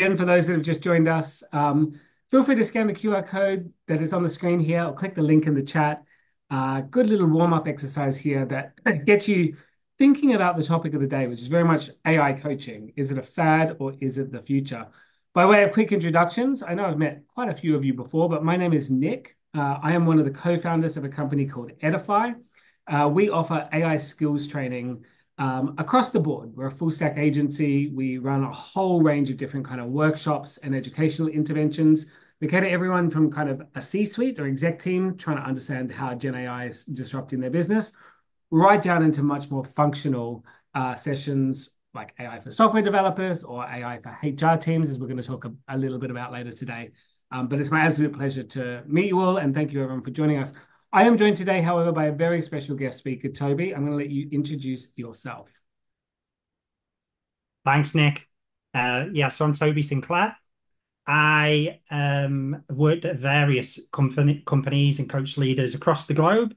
Again, for those that have just joined us, feel free to scan the QR code that is on the screen here or click the link in the chat. Good little warm-up exercise here that gets you thinking about the topic of the day, which is very much AI coaching. Is it a fad or is it the future? By way of quick introductions, I know I've met quite a few of you before, but my name is Nick. I am one of the co-founders of a company called Edify. We offer AI skills training across the board. We're a full stack agency. We run a whole range of different kind of workshops and educational interventions. We cater to everyone from kind of a C-suite or exec team trying to understand how Gen AI is disrupting their business, right down into much more functional sessions like AI for software developers or AI for HR teams, as we're going to talk a little bit about later today. But it's my absolute pleasure to meet you all, and thank you everyone for joining us. I am joined today, however, by a very special guest speaker, Toby. I'm going to let you introduce yourself. Thanks, Nick. So I'm Toby Sinclair. I have worked at various companies and coach leaders across the globe.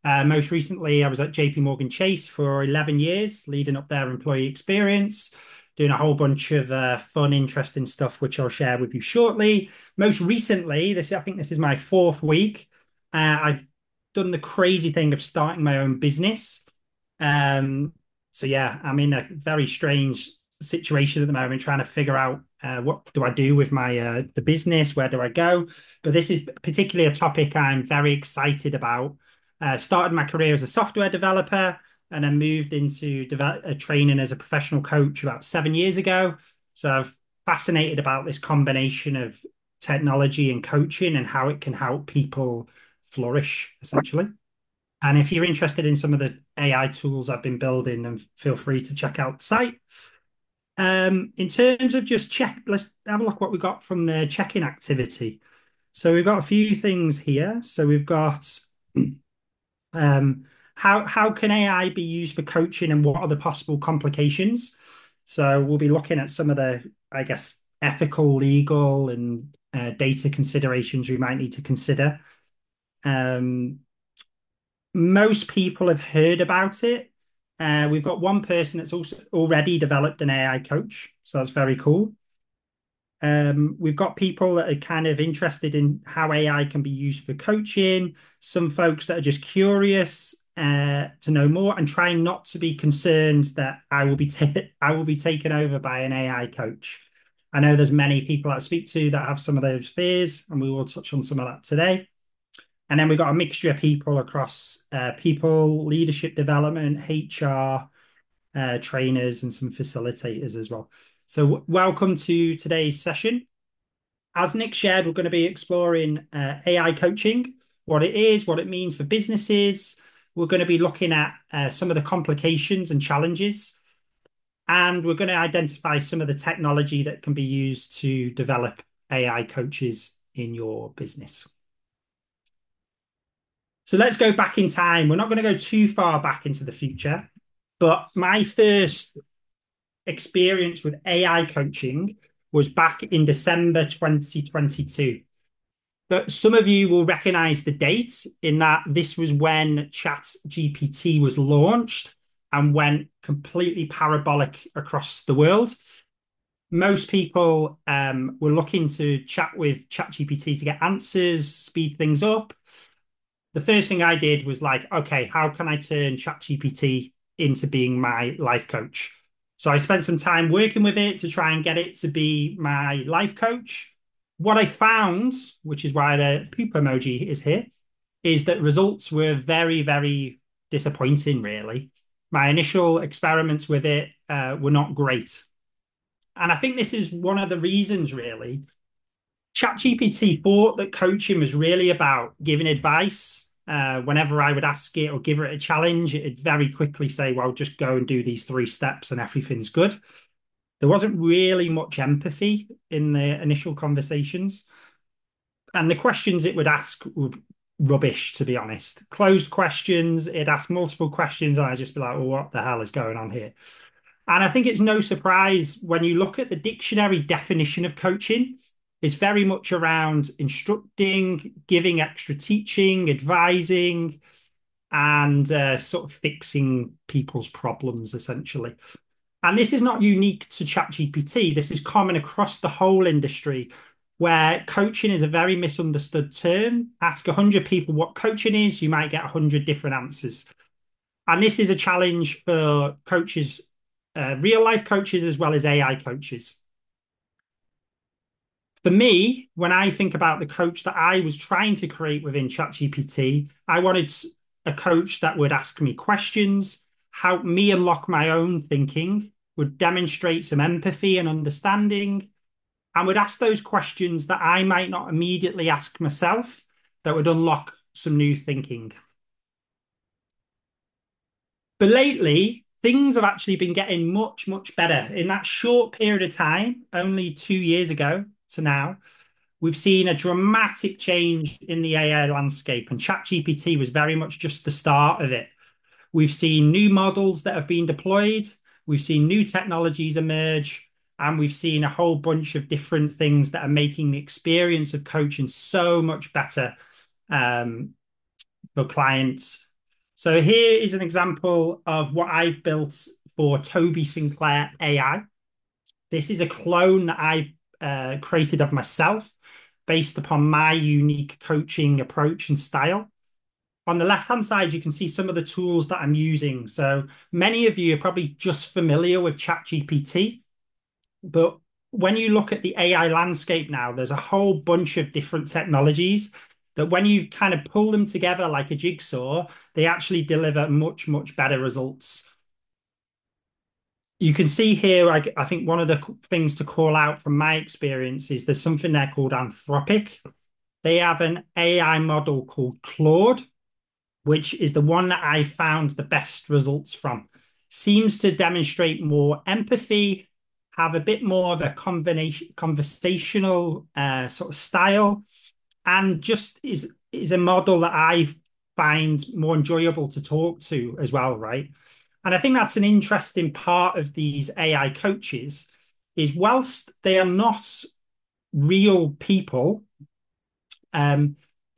Most recently, I was at JP Morgan Chase for 11 years, leading up their employee experience, doing a whole bunch of fun, interesting stuff, which I'll share with you shortly. Most recently, I think this is my fourth week. I've done the crazy thing of starting my own business. Um, so yeah, I'm in a very strange situation at the moment, trying to figure out what do I do with my the business, where do I go? But this is particularly a topic I'm very excited about. Started my career as a software developer and then moved into training as a professional coach about 7 years ago. So I've fascinated about this combination of technology and coaching and how it can help people flourish, essentially. And if you're interested in some of the AI tools I've been building, then feel free to check out the site. In terms of just check, let's have a look what we got from the check-in activity. So we've got a few things here. So we've got how can AI be used for coaching and what are the possible complications? So we'll be looking at some of the, I guess, ethical, legal, and data considerations we might need to consider. Um, Most people have heard about it. We've got one person that's also already developed an AI coach, so that's very cool. We've got people that are kind of interested in how AI can be used for coaching, some folks that are just curious to know more and trying not to be concerned that I will be taken over by an AI coach. I know there's many people I speak to that have some of those fears, and we will touch on some of that today. And then we've got a mixture of people across people, leadership development, HR, trainers, and some facilitators as well. So, welcome to today's session. As Nick shared, we're going to be exploring AI coaching, what it is, what it means for businesses. We're going to be looking at some of the complications and challenges, and we're going to identify some of the technology that can be used to develop AI coaches in your business. So let's go back in time. We're not going to go too far back into the future, but my first experience with AI coaching was back in December 2022. But some of you will recognize the date in that this was when ChatGPT was launched and went completely parabolic across the world. Most people were looking to chat with ChatGPT to get answers, speed things up. The first thing I did was like, okay, how can I turn ChatGPT into being my life coach? So I spent some time working with it to try and get it to be my life coach. What I found, which is why the poop emoji is here, is that results were very, very disappointing, really. My initial experiments with it were not great. And I think this is one of the reasons, really. ChatGPT thought that coaching was really about giving advice. Whenever I would ask it or give it a challenge, it'd very quickly say, well, just go and do these 3 steps and everything's good. There wasn't really much empathy in the initial conversations. And the questions it would ask were rubbish, to be honest. Closed questions, it'd ask multiple questions, and I'd just be like, well, what the hell is going on here? And I think it's no surprise when you look at the dictionary definition of coaching, it's very much around instructing, giving extra teaching, advising, and sort of fixing people's problems, essentially. And this is not unique to ChatGPT. This is common across the whole industry, where coaching is a very misunderstood term. Ask 100 people what coaching is, you might get 100 different answers. And this is a challenge for coaches, real life coaches, as well as AI coaches. For me, when I think about the coach that I was trying to create within ChatGPT, I wanted a coach that would ask me questions, help me unlock my own thinking, would demonstrate some empathy and understanding, and would ask those questions that I might not immediately ask myself that would unlock some new thinking. But lately, things have actually been getting much, much better. In that short period of time, only 2 years ago to now, we've seen a dramatic change in the AI landscape, and ChatGPT was very much just the start of it. We've seen new models that have been deployed, we've seen new technologies emerge, and we've seen a whole bunch of different things that are making the experience of coaching so much better um, for clients. So here is an example of what I've built for Toby Sinclair AI. This is a clone that I've created of myself based upon my unique coaching approach and style. On the left-hand side, you can see some of the tools that I'm using. So many of you are probably just familiar with ChatGPT, but when you look at the AI landscape now, there's a whole bunch of different technologies that when you kind of pull them together like a jigsaw, they actually deliver much, much better results. You can see here, I think one of the things to call out from my experience is there's something there called Anthropic. They have an AI model called Claude, which is the one that I found the best results from. Seems to demonstrate more empathy, have a bit more of a conversational sort of style, and just is a model that I find more enjoyable to talk to as well, right? And I think that's an interesting part of these AI coaches is whilst they are not real people, in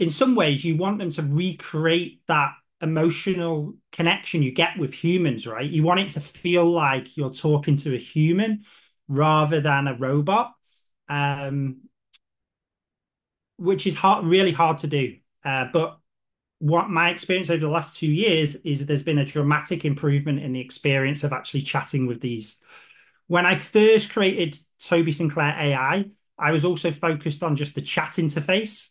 some ways you want them to recreate that emotional connection you get with humans, right? You want it to feel like you're talking to a human rather than a robot, um, which is really hard to do. But what my experience over the last 2 years is that there's been a dramatic improvement in the experience of actually chatting with these. When I first created Toby Sinclair AI, I was also focused on just the chat interface.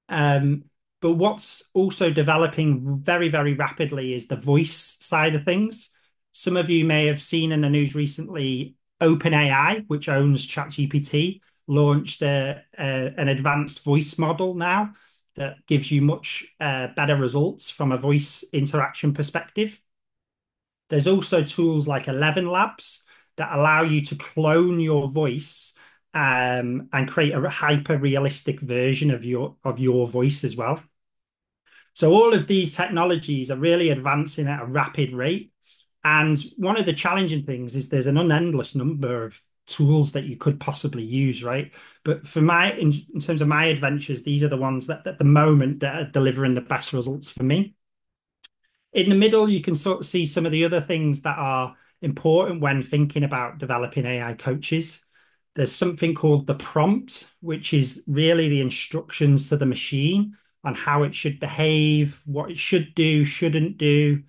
Um, but what's also developing very, very rapidly is the voice side of things. Some of you may have seen in the news recently, OpenAI, which owns ChatGPT, launched an advanced voice model now that gives you much better results from a voice interaction perspective. There's also tools like 11 Labs that allow you to clone your voice and create a hyper realistic version of your voice as well. So all of these technologies are really advancing at a rapid rate. And one of the challenging things is there's an unendless number of tools that you could possibly use, right? But for in terms of my adventures, these are the ones that at the moment that are delivering the best results for me. In the middle, you can sort of see some of the other things that are important when thinking about developing AI coaches. There's something called the prompt, which is really the instructions to the machine on how it should behave, what it should do, shouldn't do.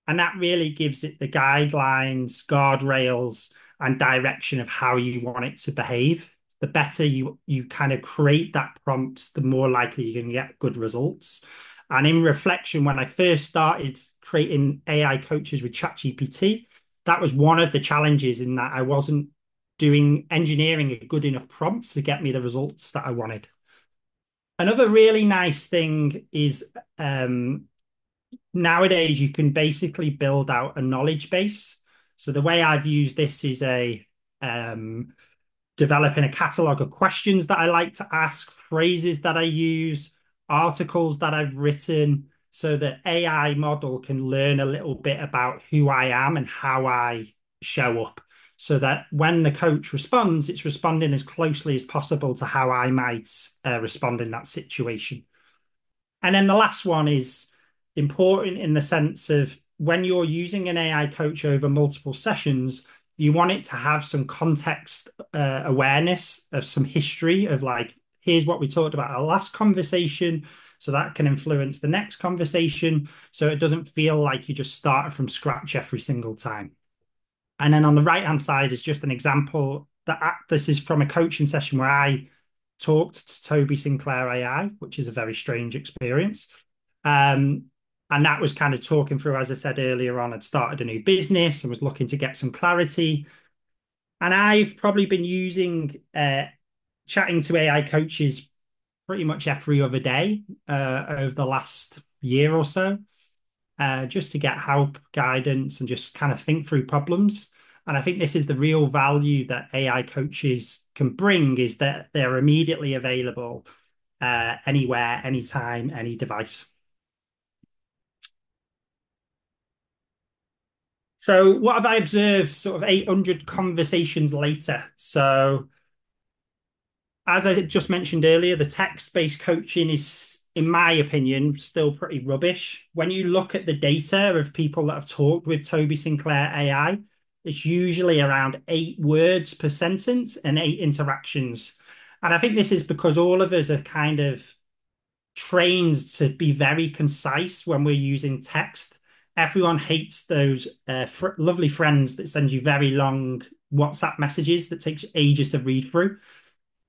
And that really gives it the guidelines, guardrails, and direction of how you want it to behave. The better you kind of create that prompt, the more likely you can get good results. And in reflection, when I first started creating AI coaches with ChatGPT, that was one of the challenges in that I wasn't doing engineering a good enough prompts to get me the results that I wanted. Another really nice thing is nowadays you can basically build out a knowledge base. So the way I've used this is um, developing a catalog of questions that I like to ask, phrases that I use, articles that I've written, so that AI model can learn a little bit about who I am and how I show up. So that when the coach responds, it's responding as closely as possible to how I might respond in that situation. And then the last one is important in the sense of when you're using an AI coach over multiple sessions, you want it to have some context awareness of some history of like, here's what we talked about our last conversation. So that can influence the next conversation. So it doesn't feel like you just started from scratch every single time. And then on the right hand side is just an example that this is from a coaching session where I talked to Toby Sinclair AI, which is a very strange experience. Um, and that was kind of talking through, as I said earlier on, I'd started a new business and was looking to get some clarity. And I've probably been using chatting to AI coaches pretty much every other day over the last year or so, just to get help, guidance, and just kind of think through problems. And I think this is the real value that AI coaches can bring is that they're immediately available anywhere, anytime, any device. So what have I observed sort of 800 conversations later? So as I just mentioned earlier, the text-based coaching is, in my opinion, still pretty rubbish. When you look at the data of people that have talked with Toby Sinclair AI, it's usually around 8 words per sentence and 8 interactions. And I think this is because all of us are kind of trained to be very concise when we're using text. Everyone hates those lovely friends that send you very long WhatsApp messages that takes ages to read through.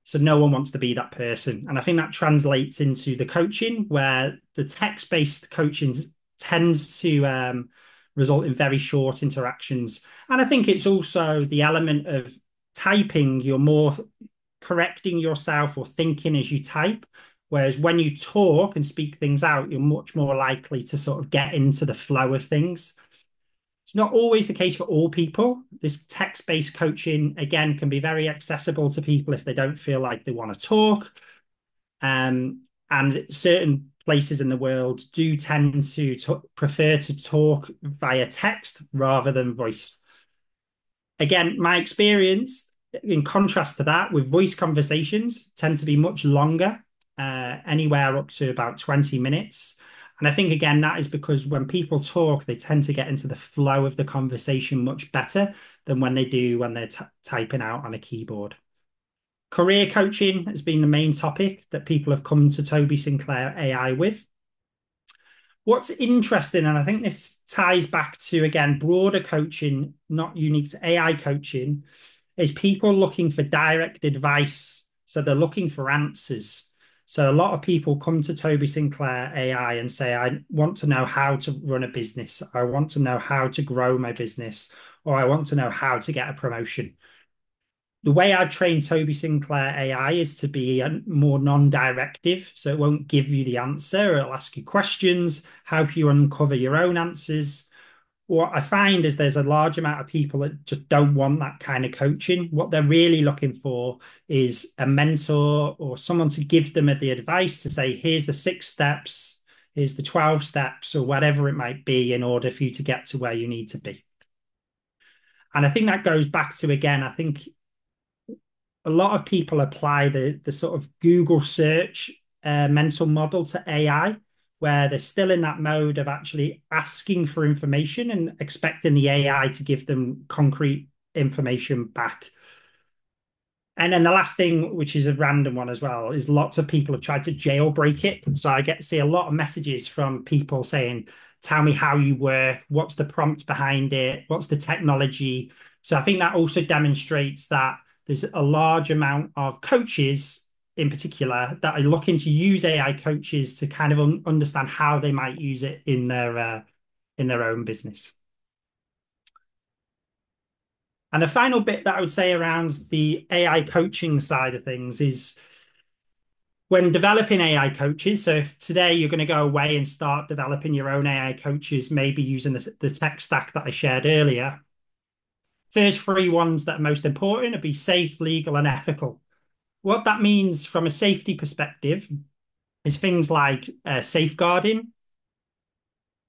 So no one wants to be that person. And I think that translates into the coaching where the text-based coaching tends to result in very short interactions. And I think it's also the element of typing, you're more correcting yourself or thinking as you type. Whereas when you talk and speak things out, you're much more likely to sort of get into the flow of things. It's not always the case for all people. This text-based coaching, again, can be very accessible to people if they don't feel like they want to talk. And certain places in the world do tend to prefer to talk via text rather than voice. Again, my experience, in contrast to that, with voice conversations tend to be much longer, anywhere up to about 20 minutes. And I think, again, that is because when people talk, they tend to get into the flow of the conversation much better than when they do when they're typing out on a keyboard. Career coaching has been the main topic that people have come to Toby Sinclair AI with. What's interesting, and I think this ties back to, again, broader coaching, not unique to AI coaching, is people looking for direct advice. So they're looking for answers. So a lot of people come to Toby Sinclair AI and say, I want to know how to run a business. I want to know how to grow my business, or I want to know how to get a promotion. The way I've trained Toby Sinclair AI is to be more non-directive. So it won't give you the answer. It'll ask you questions, help you uncover your own answers. What I find is there's a large amount of people that just don't want that kind of coaching. What they're really looking for is a mentor or someone to give them the advice to say, here's the 6 steps, here's the 12 steps, or whatever it might be in order for you to get to where you need to be. And I think that goes back to, again, I think a lot of people apply the sort of Google search mental model to AI, where they're still in that mode of actually asking for information and expecting the AI to give them concrete information back. And then the last thing, which is a random one as well, is lots of people have tried to jailbreak it. So I get to see a lot of messages from people saying, tell me how you work, what's the prompt behind it, what's the technology. So I think that also demonstrates that there's a large amount of coaches in particular that are looking to use AI coaches to kind of understand how they might use it in their own business. And the final bit that I would say around the AI coaching side of things is when developing AI coaches. So if today you're going to go away and start developing your own AI coaches, maybe using the tech stack that I shared earlier, first 3 ones that are most important would be safe, legal, and ethical. What that means from a safety perspective is things like safeguarding.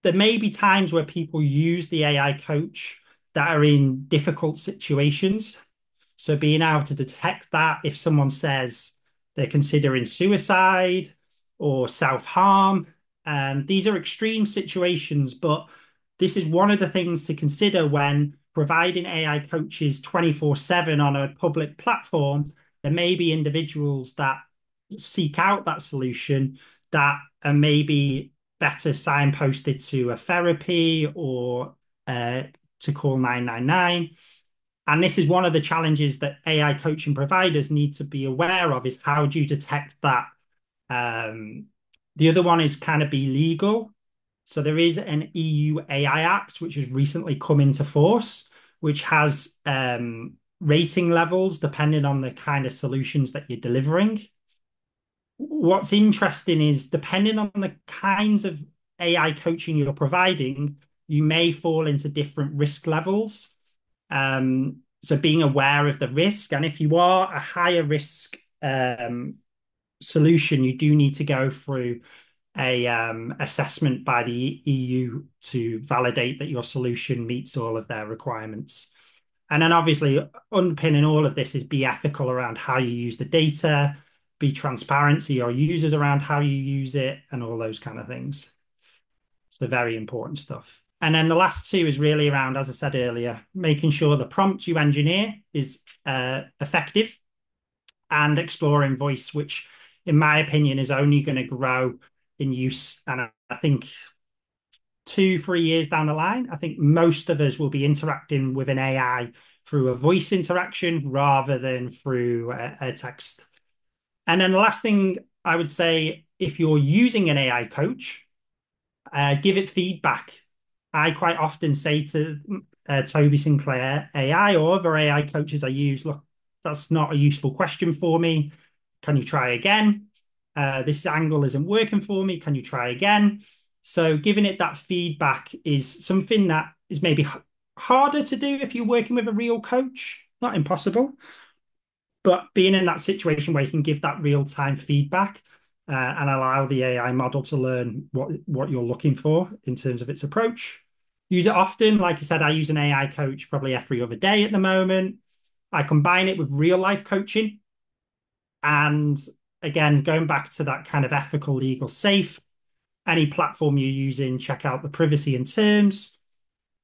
There may be times where people use the AI coach that are in difficult situations. So being able to detect that if someone says they're considering suicide or self-harm, these are extreme situations, but this is one of the things to consider when providing AI coaches 24/7 on a public platform, there may be individuals that seek out that solution that are maybe better signposted to a therapy or to call 999. And this is one of the challenges that AI coaching providers need to be aware of is how do you detect that? Um, the other one is kind of be legal. So there is an EU AI Act, which has recently come into force, which has rating levels depending on the kind of solutions that you're delivering. What's interesting is depending on the kinds of AI coaching you're providing, you may fall into different risk levels. So being aware of the risk, and if you are a higher risk solution, you do need to go through a assessment by the EU to validate that your solution meets all of their requirements. And then obviously underpinning all of this is be ethical around how you use the data, be transparent to your users around how you use it, and all those kind of things. So very important stuff. And then the last two is really around, as I said earlier, making sure the prompt you engineer is effective and exploring voice, which in my opinion is only going to grow in use. And I think 2, 3 years down the line, I think most of us will be interacting with an AI through a voice interaction rather than through a text. And then the last thing I would say, if you're using an AI coach, give it feedback. I quite often say to Toby Sinclair AI or other AI coaches I use, look, that's not a useful question for me. Can you try again? This angle isn't working for me. Can you try again? So giving it that feedback is something that is maybe harder to do if you're working with a real coach. Not impossible, but being in that situation where you can give that real-time feedback and allow the AI model to learn what you're looking for in terms of its approach. Use it often. Like I said, I use an AI coach probably every other day at the moment. I combine it with real life coaching. And again, going back to that kind of ethical, legal, safe, any platform you're using, check out the privacy and terms.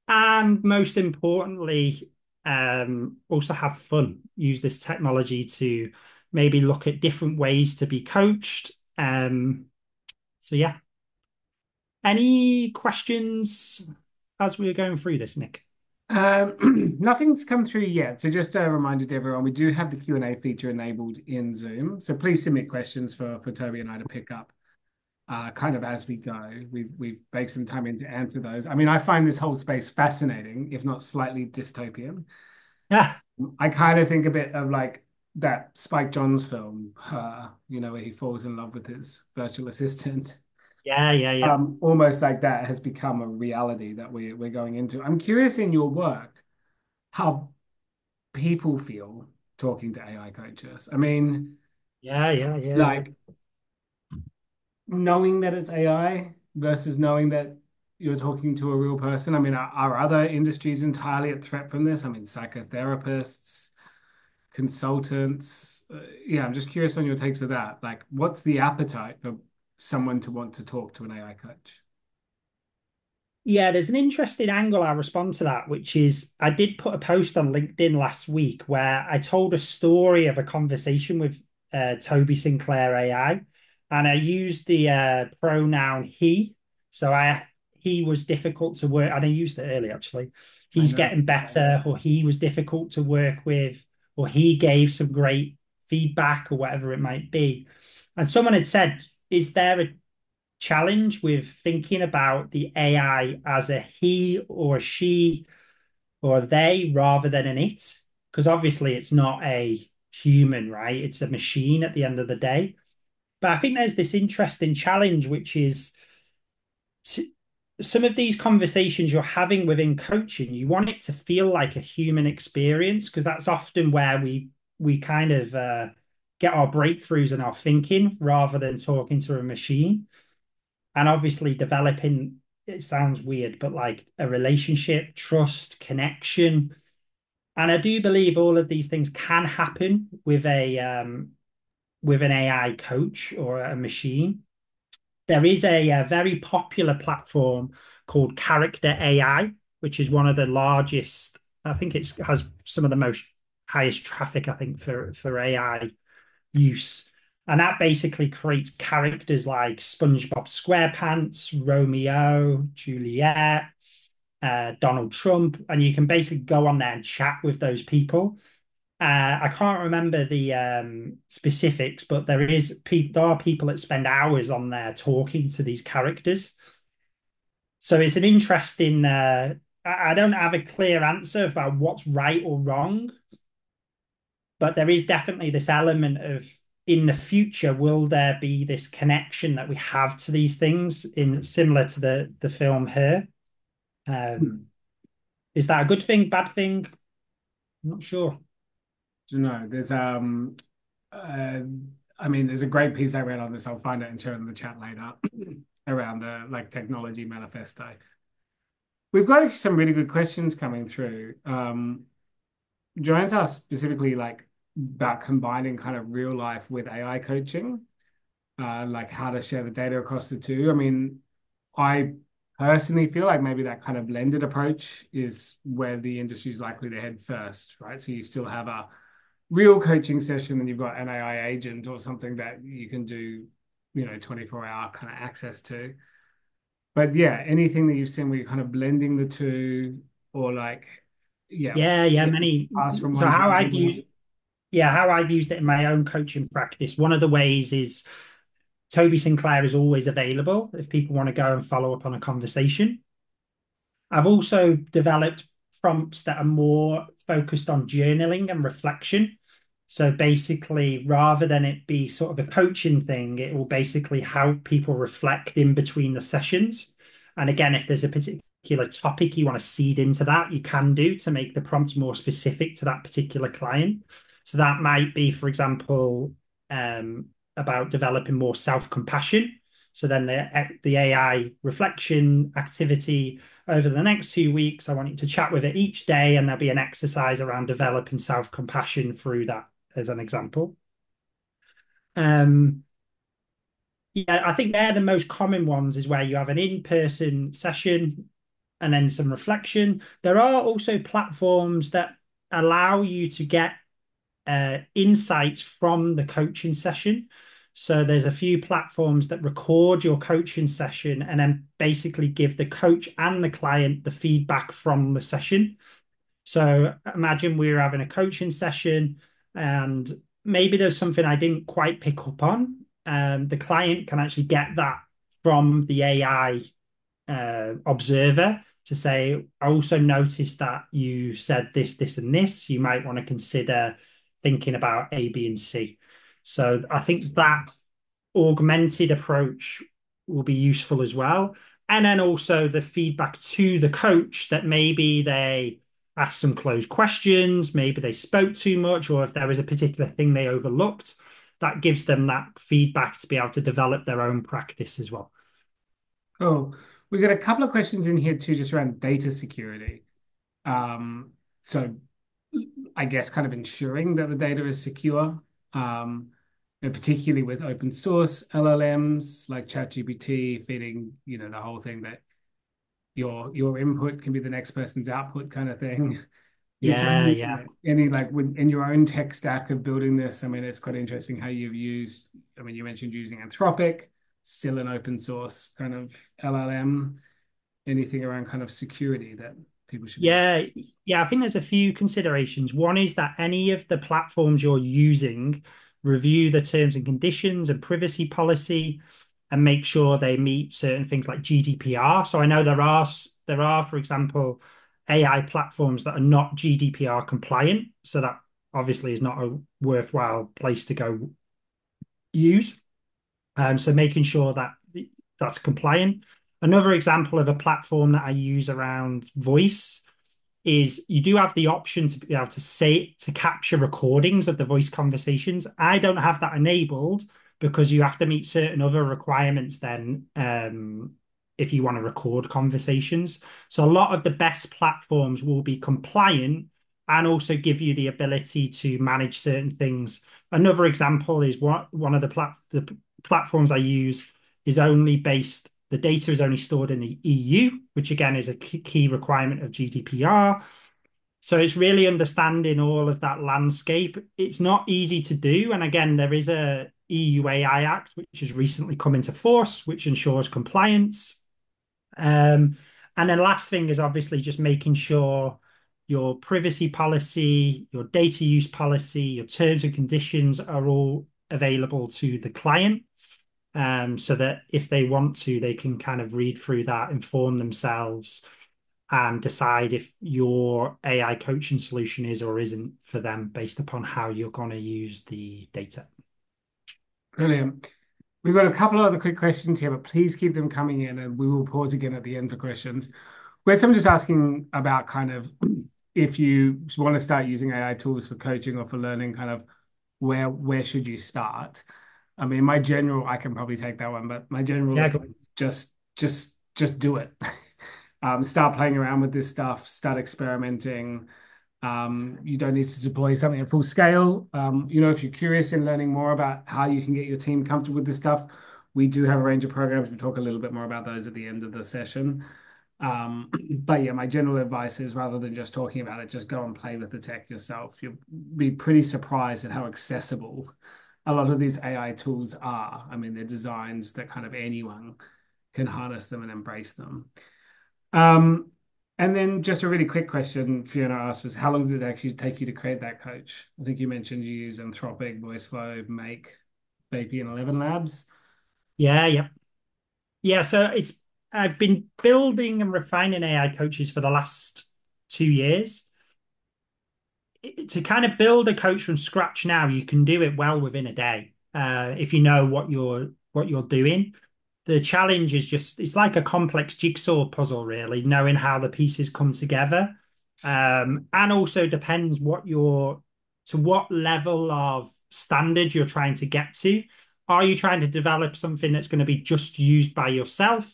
And most importantly, also have fun. Use this technology to maybe look at different ways to be coached. So yeah. Any questions as we are going through this, Nick? Nothing's come through yet. So just a reminder to everyone, we do have the Q&A feature enabled in Zoom. So please submit questions for Toby and I to pick up kind of as we go. We've baked some time in to answer those. I mean, I find this whole space fascinating, if not slightly dystopian. Yeah, I kind of think a bit of like that Spike Jonze film, where he falls in love with his virtual assistant. yeah. Almost like that has become a reality that we're going into. I'm curious in your work how people feel talking to AI coaches. I mean, Yeah. like knowing that it's AI versus knowing that you're talking to a real person. I mean, are other industries entirely at threat from this? I mean, psychotherapists, consultants. Yeah, I'm just curious on your takes of that. Like, what's the appetite for someone to want to talk to an AI coach? Yeah, there's an interesting angle I'll respond to that, which is I did put a post on LinkedIn last week where I told a story of a conversation with Toby Sinclair AI, and I used the pronoun he. So he was difficult to work, and I used it earlier actually. I He's know. getting better, or he was difficult to work with, or he gave some great feedback, or whatever it might be. And someone had said, "Is there a challenge with thinking about the AI as a he or a she or a they rather than an it? Because obviously it's not a human, right? It's a machine at the end of the day. But I think there's this interesting challenge, which is to, some of these conversations you're having within coaching, you want it to feel like a human experience, because that's often where we kind of get our breakthroughs and our thinking rather than talking to a machine. And obviously developing, it sounds weird, but like a relationship, trust, connection. And I do believe all of these things can happen with an AI coach or a machine. There is a very popular platform called Character AI, which is one of the largest. I think it has some of the most highest traffic, I think, for AI use. And that basically creates characters like SpongeBob SquarePants, Romeo, Juliet, Donald Trump, and you can basically go on there and chat with those people. I can't remember the specifics, but there are people that spend hours on there talking to these characters. So it's an interesting. I don't have a clear answer about what's right or wrong, but there is definitely this element of in the future, will there be this connection that we have to these things in similar to the film Her? Um, is that a good thing, bad thing? I'm not sure. You know, uh, I mean, there's a great piece I read on this. I'll find it and share it in the chat later around the like technology manifesto. We've got some really good questions coming through. Joanne's asked specifically like about combining kind of real life with AI coaching, like how to share the data across the two. I mean, I personally feel like maybe that kind of blended approach is where the industry is likely to head first, right? So you still have a real coaching session and you've got an AI agent or something that you can do, 24-hour kind of access to. But yeah, anything that you've seen where you're kind of blending the two or like, yeah, Yeah, many. pass from So one to how the I've other. used, yeah, how I've used it in my own coaching practice. One of the ways is Toby Sinclair is always available if people want to go and follow up on a conversation. I've also developed prompts that are more focused on journaling and reflection. So basically, rather than it be sort of a coaching thing, it will basically help people reflect in between the sessions. And again, if there's a particular topic you want to seed into that, you can do to make the prompt more specific to that particular client. So that might be, for example, about developing more self-compassion. So then the AI reflection activity over the next 2 weeks, I want you to chat with it each day, and there'll be an exercise around developing self-compassion through that, as an example. Um, yeah, I think they're the most common ones, is where you have an in-person session and then some reflection. There are also platforms that allow you to get insights from the coaching session. So there's a few platforms that record your coaching session and then basically give the coach and the client the feedback from the session. So imagine we were having a coaching session and maybe there's something I didn't quite pick up on. The client can actually get that from the AI observer to say, I also noticed that you said this, this, and this. You might want to consider thinking about A, B, and C. So I think that augmented approach will be useful as well. And then also the feedback to the coach that maybe they asked some closed questions, maybe they spoke too much, or if there was a particular thing they overlooked, that gives them that feedback to be able to develop their own practice as well. Cool. We got a couple of questions in here too, just around data security. So I guess kind of ensuring that the data is secure, and particularly with open source LLMs like ChatGPT feeding, the whole thing that your input can be the next person's output kind of thing. Is there Yeah, yeah. any like in your own tech stack of building this? I mean, it's quite interesting how you've used, I mean, you mentioned using Anthropic, still an open source kind of LLM. Anything around kind of security that people should be aware? Yeah, yeah, I think there's a few considerations. One is that any of the platforms you're using review the terms and conditions and privacy policy and make sure they meet certain things like GDPR. So I know there are, for example, AI platforms that are not GDPR compliant. So that obviously is not a worthwhile place to go use. So making sure that that's compliant. Another example of a platform that I use around voice is you do have the option to be able to say to capture recordings of the voice conversations. I don't have that enabled because you have to meet certain other requirements then if you want to record conversations. So a lot of the best platforms will be compliant and also give you the ability to manage certain things. Another example is one of the platforms I use is only based, the data is only stored in the EU, which again is a key requirement of GDPR. So it's really understanding all of that landscape. It's not easy to do. And again, there is a EU AI Act, which has recently come into force, which ensures compliance. And then last thing is obviously just making sure your privacy policy, your data use policy, your terms and conditions are all available to the client. So that if they want to, they can kind of read through that, inform themselves, and decide if your AI coaching solution is or isn't for them based upon how you're going to use the data. Brilliant. We've got a couple of other quick questions here, but please keep them coming in and we will pause again at the end for questions. Where someone just asking about kind of if you want to start using AI tools for coaching or for learning, kind of where should you start? I mean, my general, I can probably take that one, but my general Yeah, is just do it. Start playing around with this stuff, start experimenting. You don't need to deploy something at full scale. If you're curious in learning more about how you can get your team comfortable with this stuff, we do have a range of programs. We talk a little bit more about those at the end of the session. But yeah, my general advice is rather than just talking about it, just go and play with the tech yourself. You'll be pretty surprised at how accessible a lot of these AI tools are. I mean, they're designs that kind of anyone can harness them and embrace them. Um, and then just a really quick question Fiona asked was, how long did it actually take you to create that coach? I think you mentioned you use Anthropic, VoiceFlow, Make, Baby, and 11 Labs. yeah. Yeah, so it's I've been building and refining AI coaches for the last 2 years. To kind of build a coach from scratch now, you can do it well within a day if you know what you're doing. The challenge is just it's like a complex jigsaw puzzle, really, knowing how the pieces come together. And also depends what level of standard you're trying to get to. Are you trying to develop something that's going to be just used by yourself?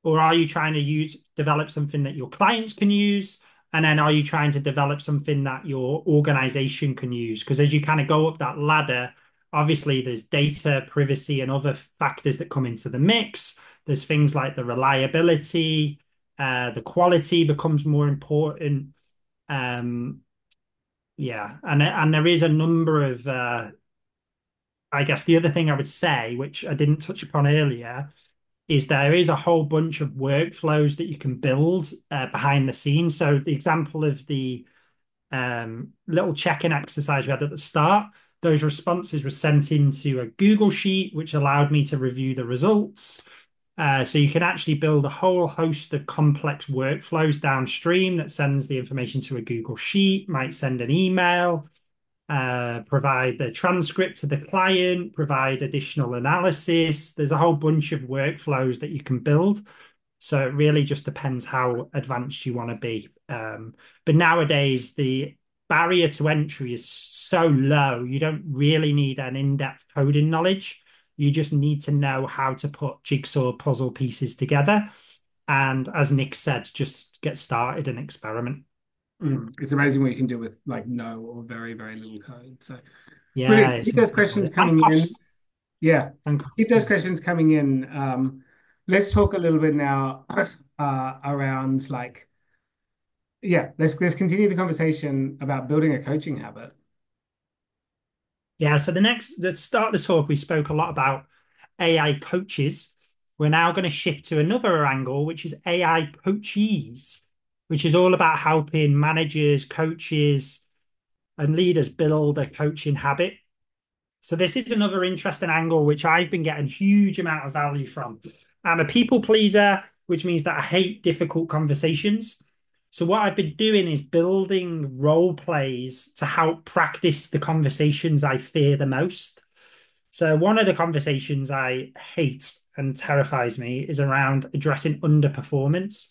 Or are you trying to develop something that your clients can use? And then are you trying to develop something that your organization can use? Because as you kind of go up that ladder, obviously there's data privacy and other factors that come into the mix. There's things like the reliability, the quality becomes more important. Um, yeah, and there is a number of I guess the other thing I would say, which I didn't touch upon earlier, is there is a whole bunch of workflows that you can build behind the scenes. So the example of the little check-in exercise we had at the start, those responses were sent into a Google Sheet, which allowed me to review the results. So you can actually build a whole host of complex workflows downstream that sends the information to a Google Sheet, might send an email, provide the transcript to the client, provide additional analysis. There's a whole bunch of workflows that you can build. So it really just depends how advanced you want to be. But nowadays, the barrier to entry is so low, you don't really need an in-depth coding knowledge. You just need to know how to put jigsaw puzzle pieces together. And as Nick said, just get started and experiment. It's amazing what you can do with like no or very, very little code. So Yeah, brilliant. it's Keep those incredible. questions And coming in. cost. Yeah. And cost. Keep those questions coming in. Let's talk a little bit now around like, yeah, let's continue the conversation about building a coaching habit. Yeah, so the start of the talk, we spoke a lot about AI coaches. We're now going to shift to another angle, which is AI coachees, which is all about helping managers, coaches, and leaders build a coaching habit. So this is another interesting angle, which I've been getting huge amount of value from. I'm a people pleaser, which means that I hate difficult conversations. So what I've been doing is building role plays to help practice the conversations I fear the most. So one of the conversations I hate and terrifies me is around addressing underperformance.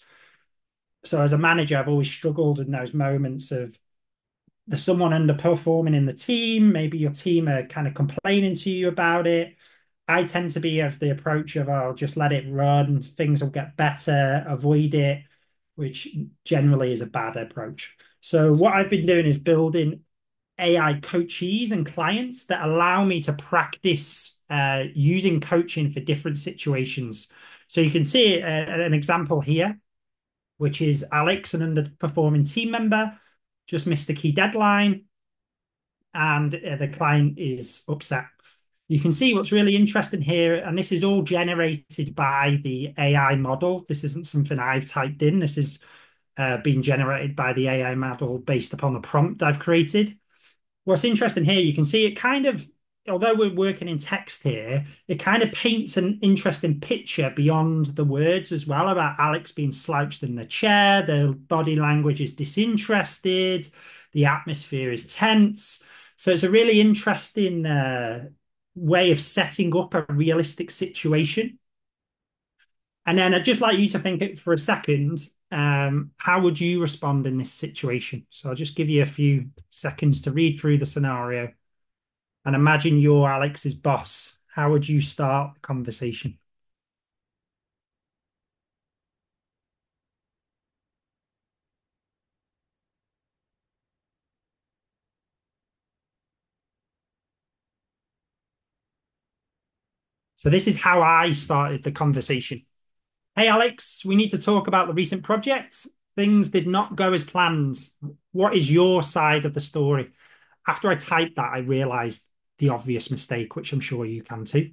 So as a manager, I've always struggled in those moments of there's someone underperforming in the team. Maybe your team are kind of complaining to you about it. I tend to be of the approach of I'll just let it run, things will get better, avoid it, which generally is a bad approach. So what I've been doing is building AI coachees and clients that allow me to practice using coaching for different situations. So you can see an example here, which is Alex, an underperforming team member, just missed the key deadline, and the client is upset. You can see what's really interesting here, and this is all generated by the AI model. This isn't something I've typed in. This is being generated by the AI model based upon the prompt I've created. What's interesting here, you can see it kind of, although we're working in text here, it kind of paints an interesting picture beyond the words as well about Alex being slouched in the chair. The body language is disinterested. The atmosphere is tense. So it's a really interesting way of setting up a realistic situation. And then I'd just like you to think it for a second. How would you respond in this situation? So I'll just give you a few seconds to read through the scenario and imagine you're Alex's boss. How would you start the conversation? So this is how I started the conversation. Hey, Alex, we need to talk about the recent project. Things did not go as planned. What is your side of the story? After I typed that, I realized the obvious mistake, which I'm sure you can too.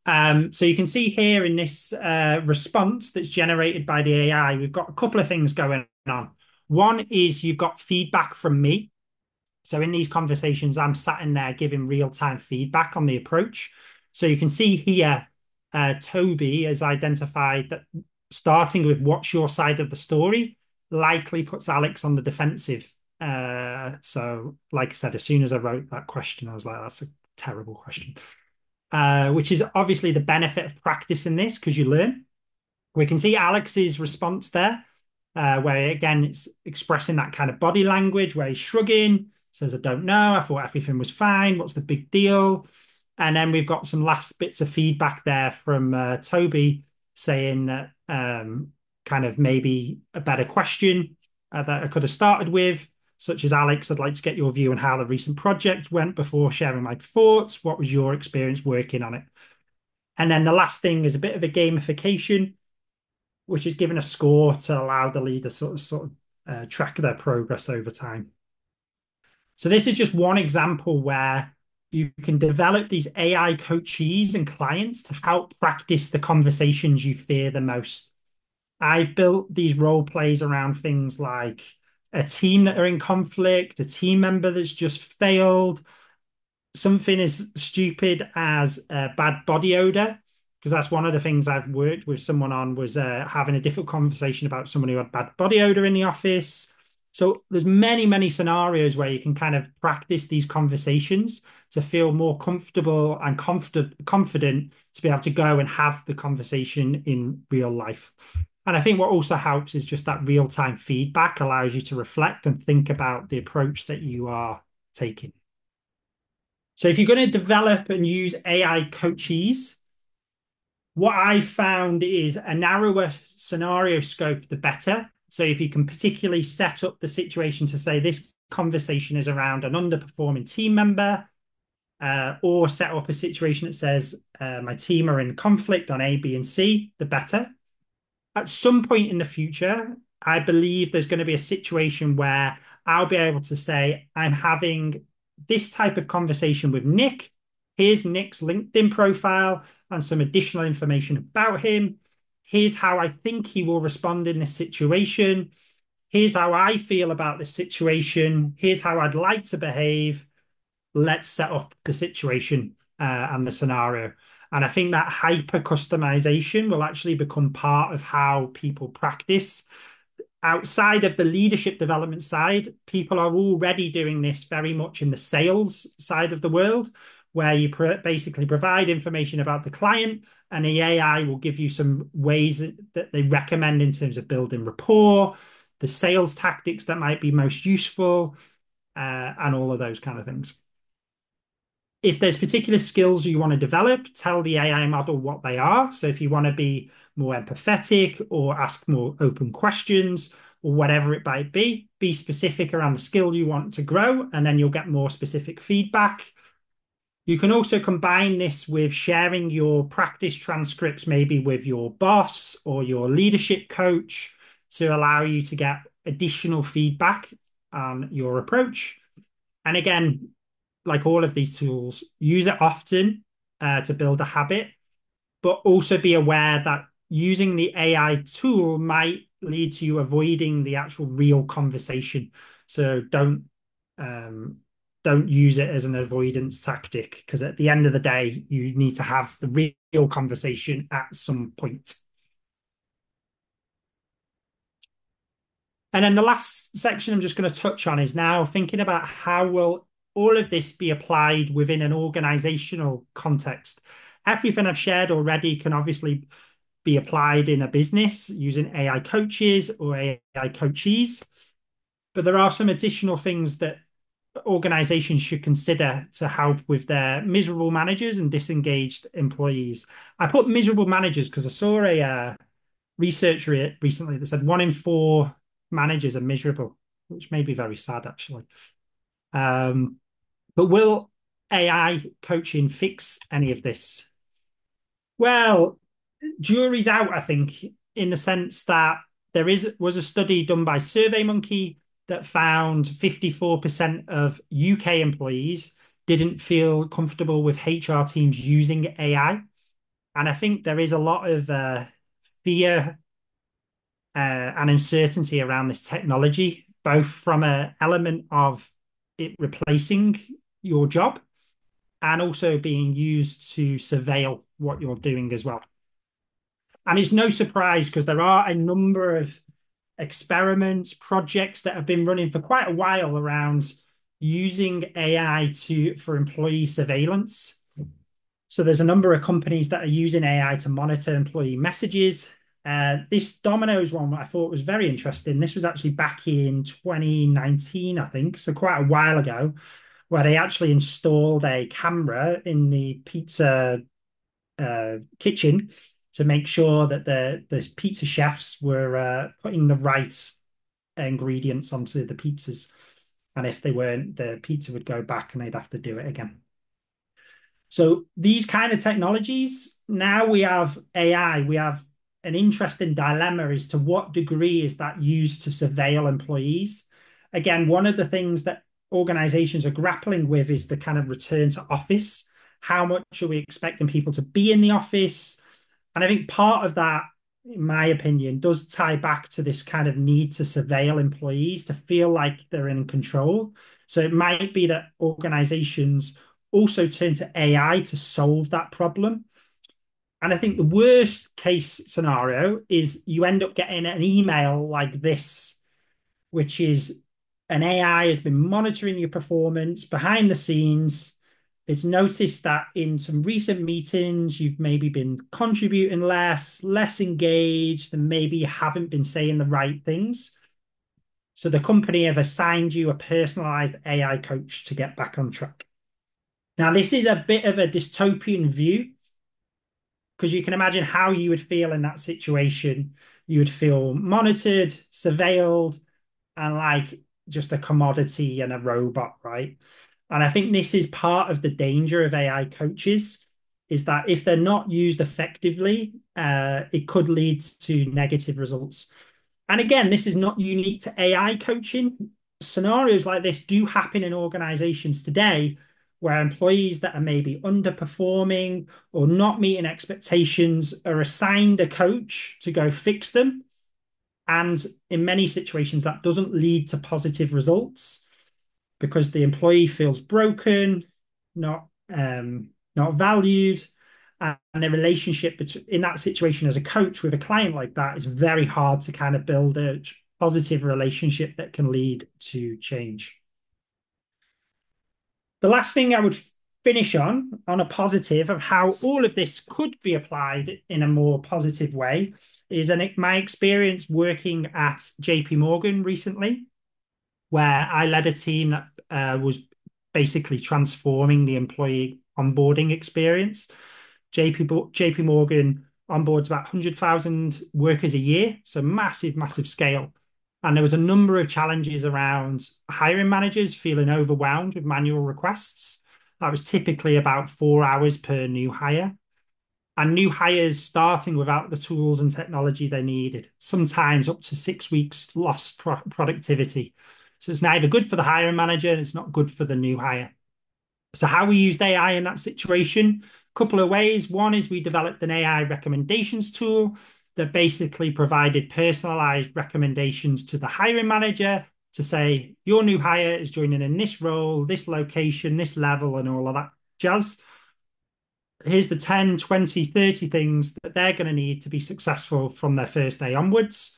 So you can see here in this response that's generated by the AI, we've got a couple of things going on. One is you've got feedback from me. So in these conversations, I'm sat in there giving real-time feedback on the approach. So you can see here, Toby has identified that starting with what's your side of the story likely puts Alex on the defensive. So like I said, as soon as I wrote that question, I was like, that's a terrible question. Which is obviously the benefit of practicing this because you learn. We can see Alex's response there, where again, it's expressing that kind of body language where he's shrugging, says, I don't know, I thought everything was fine. What's the big deal? And then we've got some last bits of feedback there from Toby saying that kind of maybe a better question that I could have started with, such as Alex, I'd like to get your view on how the recent project went before sharing my thoughts. What was your experience working on it? And then the last thing is a bit of a gamification, which is given a score to allow the leader sort of track their progress over time. So this is just one example where you can develop these AI coachees and clients to help practice the conversations you fear the most. I built these role plays around things like a team that are in conflict, a team member that's just failed, something as stupid as bad body odor, because that's one of the things I've worked with someone on was having a difficult conversation about someone who had bad body odor in the office. So there's many, many scenarios where you can kind of practice these conversations to feel more comfortable and confident to be able to go and have the conversation in real life. And I think what also helps is just that real-time feedback allows you to reflect and think about the approach that you are taking. So if you're going to develop and use AI coaches, what I found is a narrower scenario scope, the better. So if you can particularly set up the situation to say this conversation is around an underperforming team member, or set up a situation that says my team are in conflict on A, B, and C, the better. At some point in the future, I believe there's going to be a situation where I'll be able to say, I'm having this type of conversation with Nick. Here's Nick's LinkedIn profile and some additional information about him. Here's how I think he will respond in this situation. Here's how I feel about this situation. Here's how I'd like to behave. Let's set up the situation and the scenario. And I think that hyper customization will actually become part of how people practice. Outside of the leadership development side, people are already doing this very much in the sales side of the world, where you basically provide information about the client and the AI will give you some ways that they recommend in terms of building rapport, the sales tactics that might be most useful, and all of those kind of things. If there's particular skills you want to develop, tell the AI model what they are. So if you want to be more empathetic or ask more open questions or whatever it might be specific around the skill you want to grow, and then you'll get more specific feedback. You can also combine this with sharing your practice transcripts, maybe with your boss or your leadership coach to allow you to get additional feedback on your approach. And again, like all of these tools, use it often to build a habit, but also be aware that using the AI tool might lead to you avoiding the actual real conversation. So um, don't use it as an avoidance tactic because at the end of the day, you need to have the real conversation at some point. And then the last section I'm just going to touch on is now thinking about how will all of this be applied within an organizational context. Everything I've shared already can obviously be applied in a business using AI coaches or AI coachees. But there are some additional things that organizations should consider to help with their miserable managers and disengaged employees. I put miserable managers because I saw a research recently that said 1 in 4 managers are miserable, which may be very sad actually. Um, but will AI coaching fix any of this? Well, jury's out, I think, in the sense that was a study done by SurveyMonkey that found 54% of UK employees didn't feel comfortable with HR teams using AI. And I think there is a lot of fear and uncertainty around this technology, both from an element of it replacing your job and also being used to surveil what you're doing as well. And it's no surprise because there are a number of experiments, projects that have been running for quite a while around using AI for employee surveillance. So there's a number of companies that are using AI to monitor employee messages. This Domino's one I thought was very interesting. This was actually back in 2019, I think, so quite a while ago, where they actually installed a camera in the pizza kitchen to make sure that the pizza chefs were putting the right ingredients onto the pizzas. And if they weren't, the pizza would go back and they'd have to do it again. So these kind of technologies, now we have AI, we have an interesting dilemma as to what degree is that used to surveil employees. Again, one of the things that organizations are grappling with is the kind of return to office. How much are we expecting people to be in the office? And I think part of that, in my opinion, does tie back to this kind of need to surveil employees to feel like they're in control. So it might be that organizations also turn to AI to solve that problem. And I think the worst case scenario is you end up getting an email like this, which is an AI has been monitoring your performance behind the scenes. It's noticed that in some recent meetings, you've maybe been contributing less engaged, and maybe you haven't been saying the right things. So the company have assigned you a personalized AI coach to get back on track. Now, this is a bit of a dystopian view because you can imagine how you would feel in that situation. You would feel monitored, surveilled, and like just a commodity and a robot, right? And I think this is part of the danger of AI coaches is that if they're not used effectively, it could lead to negative results. And again, this is not unique to AI coaching. Scenarios like this do happen in organizations today where employees that are maybe underperforming or not meeting expectations are assigned a coach to go fix them. And in many situations, that doesn't lead to positive results because the employee feels broken, not not valued, and the relationship in that situation as a coach with a client like that is very hard to kind of build a positive relationship that can lead to change. The last thing I would finish on a positive of how all of this could be applied in a more positive way is my experience working at JP Morgan recently, where I led a team that was basically transforming the employee onboarding experience. JP Morgan onboards about 100,000 workers a year, so massive, massive scale. And there was a number of challenges around hiring managers feeling overwhelmed with manual requests. That was typically about 4 hours per new hire. And new hires starting without the tools and technology they needed, sometimes up to 6 weeks lost productivity. So it's neither good for the hiring manager and it's not good for the new hire. So how we used AI in that situation, a couple of ways. One is we developed an AI recommendations tool that basically provided personalized recommendations to the hiring manager to say, your new hire is joining in this role, this location, this level, and all of that jazz. Here's the 10, 20, 30 things that they're going to need to be successful from their first day onwards.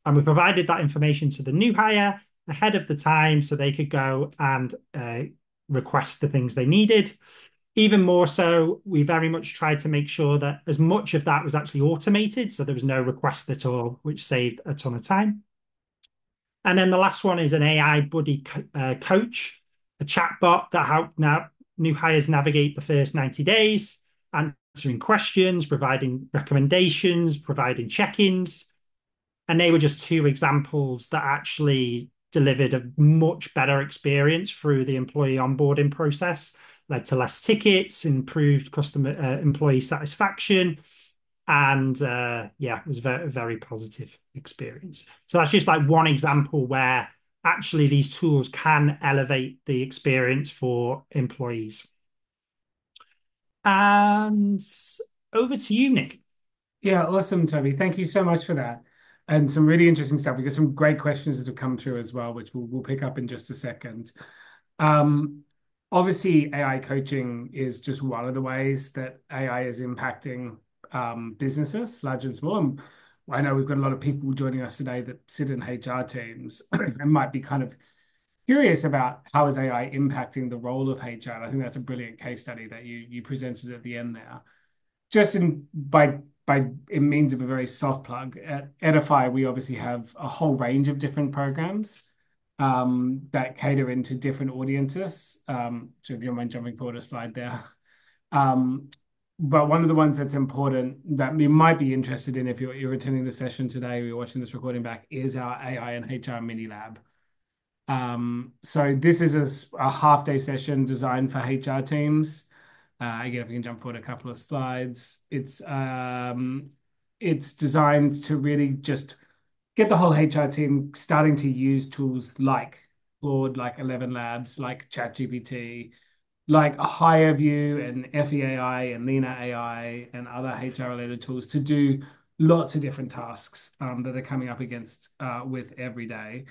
And we provided that information to the new hire ahead of the time so they could go and request the things they needed. Even more so, we very much tried to make sure that as much of that was actually automated, so there was no request at all, which saved a ton of time. And then the last one is an AI buddy coach, a chatbot that helped new hires navigate the first 90 days, answering questions, providing recommendations, providing check-ins. And they were just two examples that actually delivered a much better experience through the employee onboarding process, led to less tickets, improved customer employee satisfaction, and yeah, it was a very, very positive experience. So that's just like one example where actually these tools can elevate the experience for employees. And over to you, Nick. Yeah, awesome, Toby. Thank you so much for that. And some really interesting stuff. We got some great questions that have come through as well, which we'll pick up in just a second. Um, Obviously, AI coaching is just one of the ways that AI is impacting businesses, large and small. And I know we've got a lot of people joining us today that sit in HR teams and might be kind of curious about how is AI impacting the role of HR. And I think that's a brilliant case study that you presented at the end there. Just in by in means of a very soft plug at Edify, we obviously have a whole range of different programs that cater into different audiences. So if you don't mind jumping forward a slide there. Um, but one of the ones that's important that you might be interested in if you're attending the session today, or you're watching this recording back, is our AI and HR mini lab. So this is a half day session designed for HR teams. Again, if we can jump forward a couple of slides, it's designed to really just get the whole HR team starting to use tools like Claude, like 11 Labs, like ChatGPT, like a Higher View and FEAI and Lena AI and other HR related tools to do lots of different tasks that they're coming up against with every day.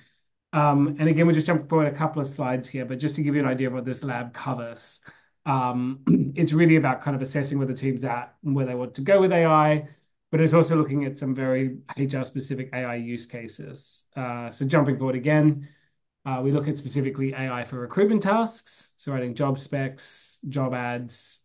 And again, we'll just jump forward a couple of slides here, but just to give you an idea of what this lab covers, it's really about kind of assessing where the team's at and where they want to go with AI, but it's also looking at some very HR-specific AI use cases. So jumping forward again, we look at specifically AI for recruitment tasks, so writing job specs, job ads,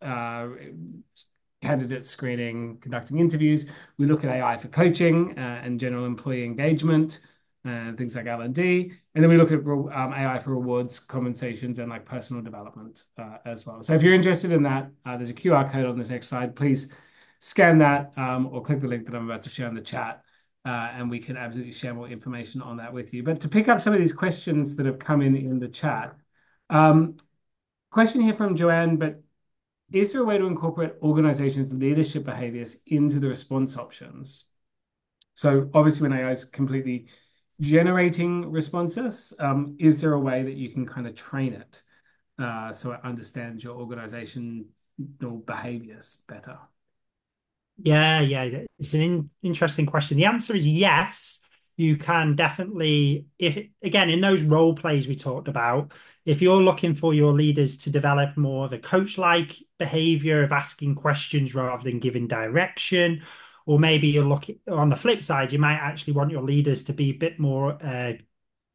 candidate screening, conducting interviews. We look at AI for coaching and general employee engagement, things like L&D. And then we look at AI for rewards, compensations, and like personal development as well. So if you're interested in that, there's a QR code on this next slide. Please scan that or click the link that I'm about to share in the chat. And we can absolutely share more information on that with you. But to pick up some of these questions that have come in the chat, question here from Joanne, but is there a way to incorporate organizations' leadership behaviors into the response options? So obviously when AI is completely generating responses, is there a way that you can kind of train it so it understands your organizational behaviors better? Yeah, it's an interesting question. The answer is yes. You can definitely, if again, in those role plays we talked about, if you're looking for your leaders to develop more of a coach-like behavior of asking questions rather than giving direction, or maybe you're looking on the flip side, you might actually want your leaders to be a bit more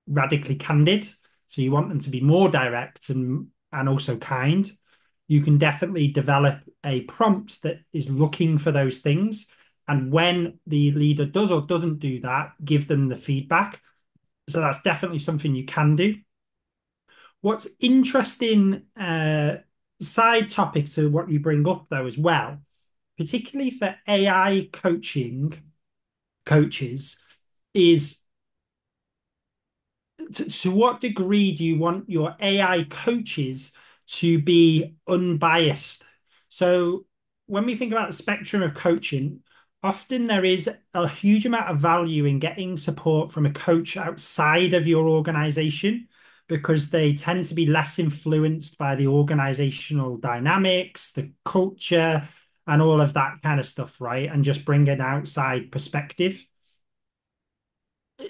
radically candid. So you want them to be more direct and also kind. You can definitely develop a prompt that is looking for those things. And when the leader does or doesn't do that, give them the feedback. So that's definitely something you can do. What's interesting, side topic to what you bring up though as well, particularly for AI coaches, is to what degree do you want your AI coaches to be unbiased? So when we think about the spectrum of coaching, often there is a huge amount of value in getting support from a coach outside of your organization because they tend to be less influenced by the organizational dynamics, the culture, and all of that kind of stuff, right? And just bring an outside perspective.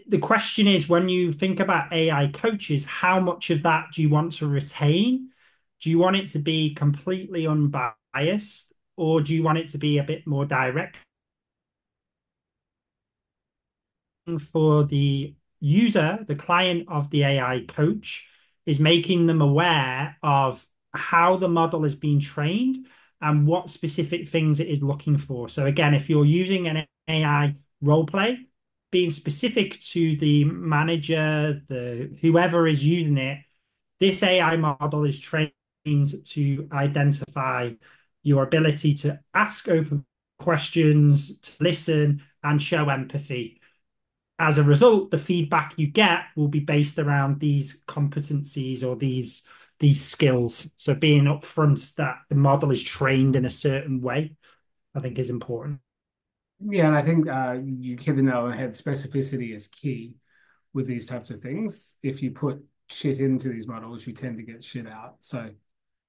The question is, when you think about AI coaches, how much of that do you want to retain? Do you want it to be completely unbiased, or do you want it to be a bit more direct for the user, the client of the AI coach, is making them aware of how the model is being trained and what specific things it is looking for. So again, if you're using an AI role play, being specific to the manager, the whoever is using it, this AI model is trained to identify your ability to ask open questions, to listen, and show empathy. As a result, the feedback you get will be based around these competencies or these skills. So being upfront that the model is trained in a certain way, I think is important. Yeah, and I think you hit the nail on the head. Specificity is key with these types of things. If you put shit into these models, you tend to get shit out. So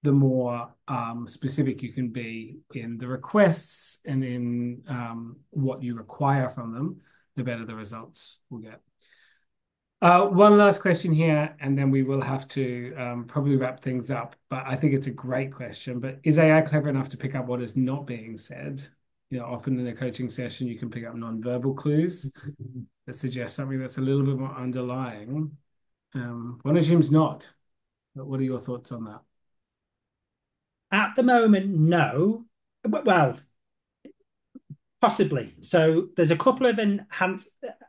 the more specific you can be in the requests and in what you require from them, the better the results will get. One last question here, and then we will have to probably wrap things up. But I think it's a great question. But is AI clever enough to pick up what is not being said? Often in a coaching session, you can pick up non-verbal clues that suggest something that's a little bit more underlying. One assumes not. But what are your thoughts on that? At the moment, no. Well, possibly. So there's a couple of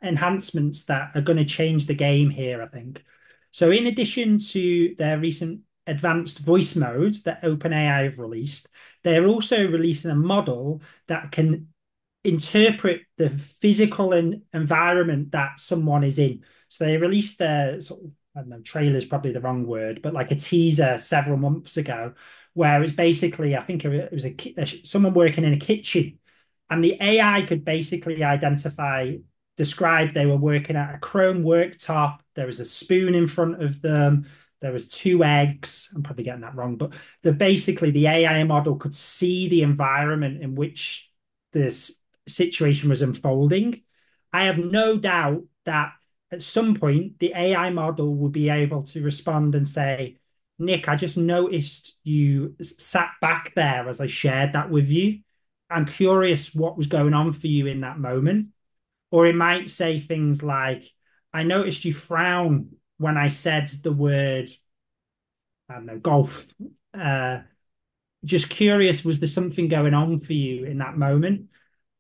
enhancements that are going to change the game here, I think. So in addition to their recent advanced voice mode that OpenAI have released, they're also releasing a model that can interpret the physical environment that someone is in. So they released their sort of, I don't know, trailer is probably the wrong word, but like a teaser several months ago, where it's basically, I think it was someone working in a kitchen, and the AI could basically describe they were working at a chrome worktop. There was a spoon in front of them. There was two eggs. I'm probably getting that wrong, but basically the AI model could see the environment in which this situation was unfolding. I have no doubt that at some point the AI model will be able to respond and say, Nick, I just noticed you sat back there as I shared that with you. I'm curious what was going on for you in that moment. Or it might say things like, I noticed you frown when I said the word, I don't know, golf. Uh, just curious, was there something going on for you in that moment?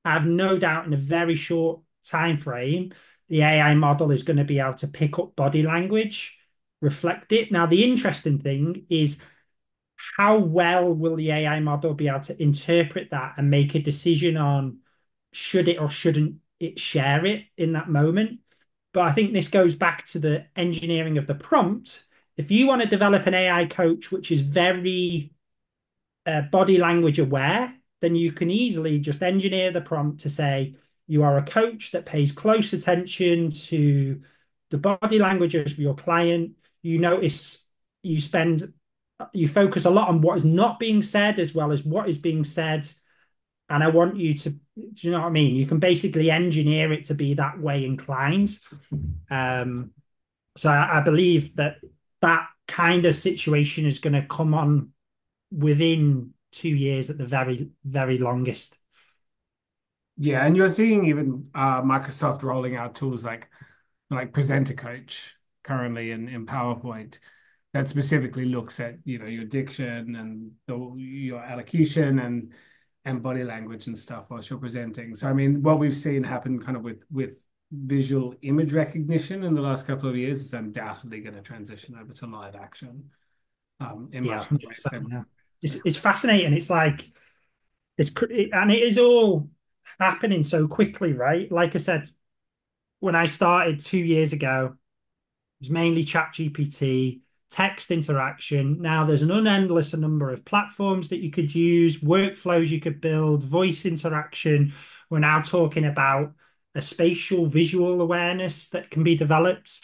I have no doubt in a very short time frame, the AI model is going to be able to pick up body language, reflect it. Now, the interesting thing is how well will the AI model be able to interpret that and make a decision on should it or shouldn't it share it in that moment? But I think this goes back to the engineering of the prompt. If you want to develop an AI coach which is very body language aware, then you can easily just engineer the prompt to say you are a coach that pays close attention to the body language of your client. You notice you spend you focus a lot on what is not being said as well as what is being said. And I want you to, do you know what I mean? You can basically engineer it to be that way inclined. Um, so I believe that that kind of situation is going to come on within 2 years at the very, very longest. Yeah, and you're seeing even Microsoft rolling out tools like Presenter Coach currently in PowerPoint that specifically looks at your diction and your allocution and body language and stuff whilst you're presenting. So I mean, what we've seen happen kind of with visual image recognition in the last couple of years is undoubtedly going to transition over to live action in Yeah, much more ways 100%. than Yeah. It's fascinating. It's like, and it is all happening so quickly, right? Like I said, when I started 2 years ago, it was mainly chat GPT, text interaction. Now there's an unendless number of platforms that you could use, workflows you could build, voice interaction, We're now talking about a spatial visual awareness that can be developed.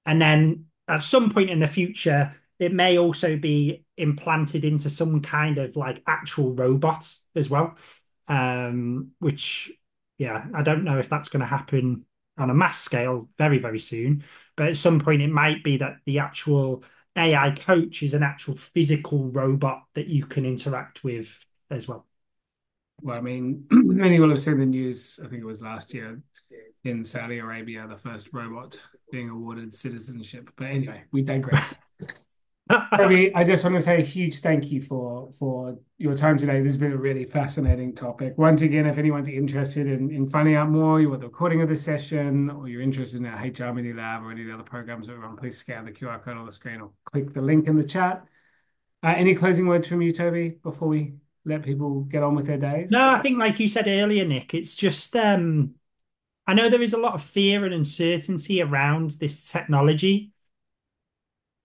And then at some point in the future, it may also be implanted into some kind of like actual robot as well. Which, yeah, I don't know if that's going to happen on a mass scale very, very soon. But at some point, it might be that the actual AI coach is an actual physical robot that you can interact with as well. Well, I mean, many will have seen the news. I think it was last year in Saudi Arabia, the first robot being awarded citizenship. But anyway, we digress. Toby, I just want to say a huge thank you for your time today. This has been a really fascinating topic. Once again, if anyone's interested in finding out more, you want the recording of the session, or you're interested in our HR Mini Lab or any of the other programs that we're on, please scan the QR code on the screen or click the link in the chat. Any closing words from you, Toby, before we let people get on with their days? No, I think like you said earlier, Nick, it's just I know there is a lot of fear and uncertainty around this technology.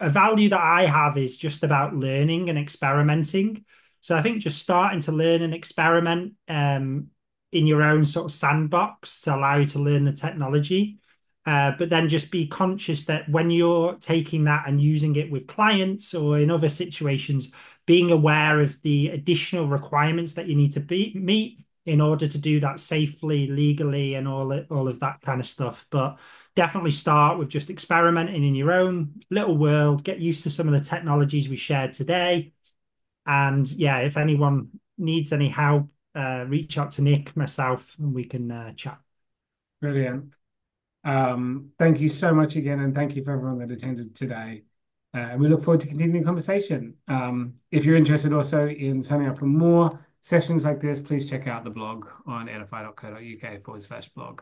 A value that I have is just about learning and experimenting. So I think just starting to learn and experiment in your own sort of sandbox to allow you to learn the technology. But then just be conscious that when you're taking that and using it with clients or in other situations, being aware of the additional requirements that you need to meet in order to do that safely, legally, and all of that kind of stuff. But definitely start with just experimenting in your own little world, get used to some of the technologies we shared today. And yeah, if anyone needs any help, reach out to Nick, myself, and we can chat. Brilliant. Thank you so much again, and thank you for everyone that attended today. And we look forward to continuing the conversation. If you're interested also in signing up for more sessions like this, please check out the blog on edify.co.uk/blog.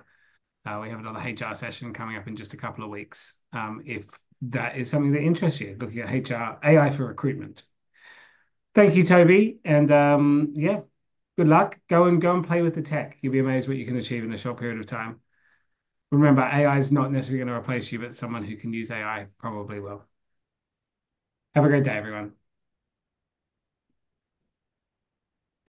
We have another HR session coming up in just a couple of weeks. If that is something that interests you, looking at HR AI for recruitment. Thank you, Toby, and yeah, good luck. Go and play with the tech. You'll be amazed what you can achieve in a short period of time. Remember, AI is not necessarily going to replace you, but someone who can use AI probably will. Have a great day, everyone.